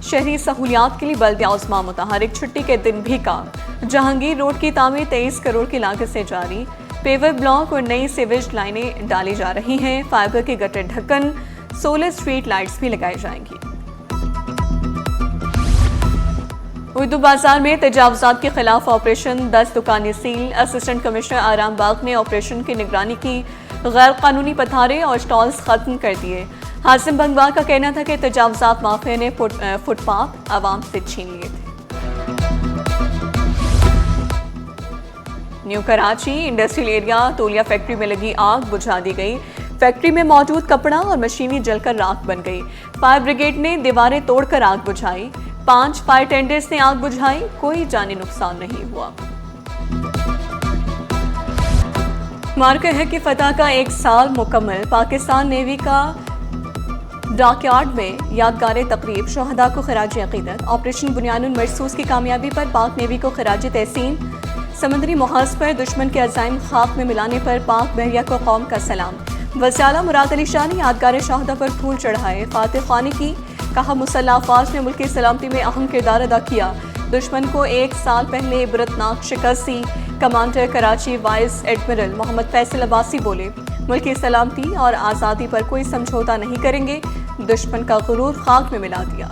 شہری سہولیات کے لیے بلدیہ عظمیٰ متحرک، چھٹی کے دن بھی کام۔ جہانگیر روڈ کی تعمیر 23 کروڑ کی لاگت سے جاری، پیور بلاک اور نئی سیویج لائنیں ڈالی جا رہی ہیں، فائبر کے گٹر ڈھکن، سولر اسٹریٹ لائٹس بھی لگائی جائیں گی۔ اردو بازار میں تجاوزات کے خلاف آپریشن، 10 دکانیں سیل، اسسٹنٹ کمشنر آرام باغ نے آپریشن کی نگرانی کی، غیر قانونی پتھارے اور سٹالز ختم کر دیے۔ حازم بنگوال کا کہنا تھا کہ تجاوزات مافیا نے فٹ پاتھ عوام سے چھین لیے تھے۔ نیو کراچی انڈسٹریل ایریا تولیا فیکٹری میں لگی آگ بجھا دی گئی، فیکٹری میں موجود کپڑا اور مشینری جل کر راکھ بن گئی، فائر بریگیڈ نے دیواریں توڑ کر آگ بجھائی، 5 فائر ٹینڈرز نے آگ بجھائی، کوئی جانی نقصان نہیں ہوا۔ مارکر ہے کہ فتح کا 1 سال مکمل، پاکستان نیوی کا ڈاک یارڈ میں یادگار تقریب، شہداء کو خراج عقیدت، آپریشن بنیان المرصوص کی کامیابی پر پاک نیوی کو خراج تحسین، سمندری محاذ پر دشمن کے عزائم خاک میں ملانے پر پاک بحریہ کو قوم کا سلام، وزیر اعلیٰ مراد علی شاہ نے یادگار شہداء پر پھول چڑھائے، فاتح خوانی کی، کہا مسلح افواج نے ملکی سلامتی میں اہم کردار ادا کیا، دشمن کو 1 سال پہلے عبرتناک شکست دی، کمانڈر کراچی وائس ایڈمرل محمد فیصل عباسی بولے، ملکی سلامتی اور آزادی پر کوئی سمجھوتہ نہیں کریں گے، دشمن کا غرور خاک میں ملا دیا۔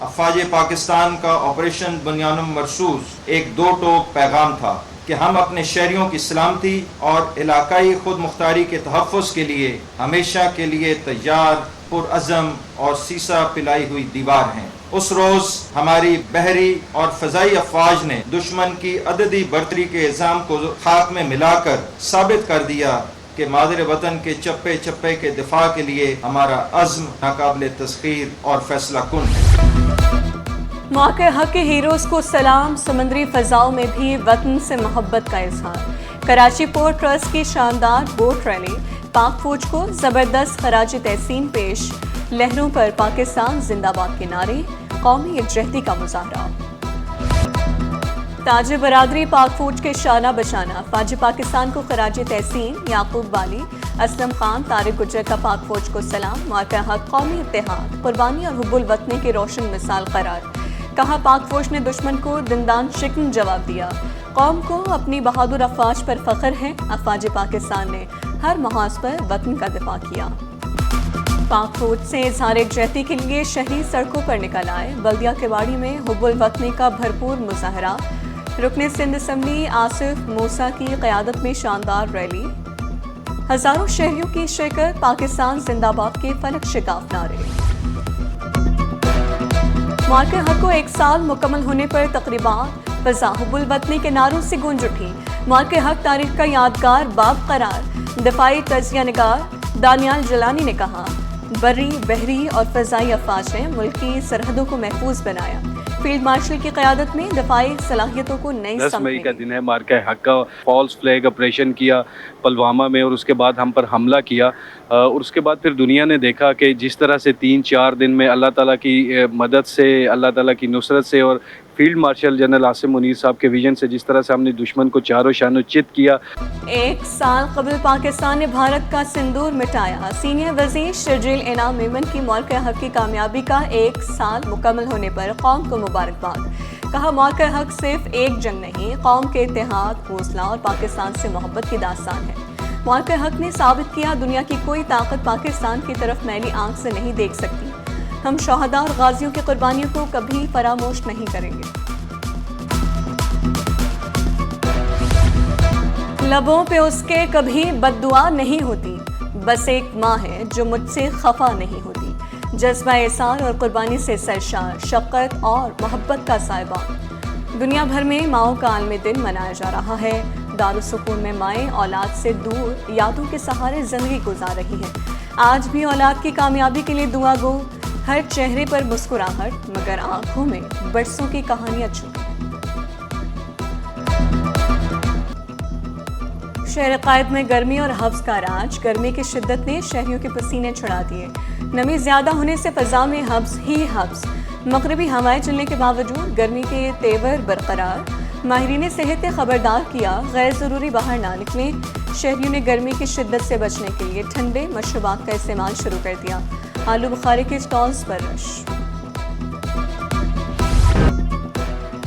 افواج پاکستان کا آپریشن بنیان المرصوص ایک 2 ٹوک پیغام تھا کہ ہم اپنے شہریوں کی سلامتی اور علاقائی خود مختاری کے تحفظ کے لیے ہمیشہ کے لیے تیار، پرعزم اور سیسا پلائی ہوئی دیوار ہیں۔ اس روز ہماری بحری اور فضائی افواج نے دشمن کی عددی برتری کے الزام کو خاک میں ملا کر ثابت کر دیا کہ مادر وطن کے چپے چپے کے دفاع کے لیے ہمارا عزم ناقابل تسخیر اور فیصلہ کن ہے۔ موقع حق کے ہیروز کو سلام، سمندری فضاؤں میں بھی وطن سے محبت کا اظہار، کراچی پورٹ ٹرسٹ کی شاندار بوٹ ریلی، پاک فوج کو زبردست خراج تحسین پیش، لہروں پر پاکستان زندہ باد کے نعرے، قومی یکجہتی کا مظاہرہ۔ تاج برادری پاک فوج کے شانہ بشانہ، فوج پاکستان کو خراج تحسین، یعقوب بالی، اسلم خان، طارق گجر کا پاک فوج کو سلام، موقع حق قومی اتحاد، قربانی اور حب الوطنی کی روشن مثال قرار، کہا پاک فوج نے دشمن کو دندان شکن جواب دیا، قوم کو اپنی بہادر افواج پر فخر ہے، افواج پاکستان نے ہر محاذ پر وطن کا دفاع کیا۔ پاک فوج سے اظہار یکجہتی کے لیے شہری سڑکوں پر نکل آئے، بلدیہ کیواڑی میں حب الوطنی کا بھرپور مظاہرہ، رکن سندھ اسمبلی آصف موسیٰ کی قیادت میں شاندار ریلی، ہزاروں شہریوں کی شرکت، پاکستان زندہ باد کے فلک شکاف نعرے۔ موقع حق کو 1 سال مکمل ہونے پر تقریبات، فضا حب الوطنی کے نعروں سے گونج اٹھی، موقع حق تاریخ کا یادگار باب قرار، دفاعی تجزیہ نگار دانیال جلانی نے کہا، بری، بحری اور فضائی افواج نے ملکی سرحدوں کو محفوظ بنایا، فیلڈ مارشل کی قیادت میں دفاعی صلاحیتوں کو نئی 10 مئی کا دن ہے، مارکہ حق کا فالس فلیگ آپریشن کیا پلوامہ میں، اور اس کے بعد ہم پر حملہ کیا، اور اس کے بعد پھر دنیا نے دیکھا کہ جس طرح سے 3-4 دن میں اللہ تعالیٰ کی مدد سے، اللہ تعالیٰ کی نصرت سے اور field marshal general Asim Munir صاحب کے ویژن سے جس طرح سے ہم نے دشمن کو چاروں شانوں چت کیا۔ 1 سال قبل پاکستان نے بھارت کا سندور مٹایا، سینئر وزیر شرجیل انعام میمن کی موقع حق کی کامیابی کا 1 سال مکمل ہونے پر قوم کو مبارکباد، کہا موقع حق صرف ایک جنگ نہیں، قوم کے اتحاد، حوصلہ اور پاکستان سے محبت کی داستان ہے۔ موقع حق نے ثابت کیا دنیا کی کوئی طاقت پاکستان کی طرف میلی آنکھ سے نہیں دیکھ سکتی، ہم شہداء اور غازیوں کی قربانیوں کو کبھی فراموش نہیں کریں گے۔ لبوں پہ اس کے کبھی بد دعا نہیں ہوتی، بس ایک ماں ہے جو مجھ سے خفا نہیں ہوتی، جذبہ احسان اور قربانی سے سرشار، شفقت اور محبت کا سائبان۔ دنیا بھر میں ماؤں کا عالمی دن منایا جا رہا ہے، دارالسکون میں مائیں اولاد سے دور یادوں کے سہارے زندگی گزار رہی ہیں، آج بھی اولاد کی کامیابی کے لیے دعا گو، ہر چہرے پر مسکراہٹ مگر آنکھوں میں برسوں کی کہانیاں چھپی۔ شہر قائد میں گرمی اور حبس کا راج، گرمی کی شدت نے شہریوں کے پسینے چھڑا دیے، نمی زیادہ ہونے سے فضا میں حبس ہی حبس، مغربی ہوائیں چلنے کے باوجود گرمی کے تیور برقرار، ماہرین صحت نے خبردار کیا غیر ضروری باہر نہ نکلیں، شہریوں نے گرمی کی شدت سے بچنے کے لیے ٹھنڈے مشروبات کا استعمال شروع کر دیا، آلو بخارے کے اسٹالز پر رش۔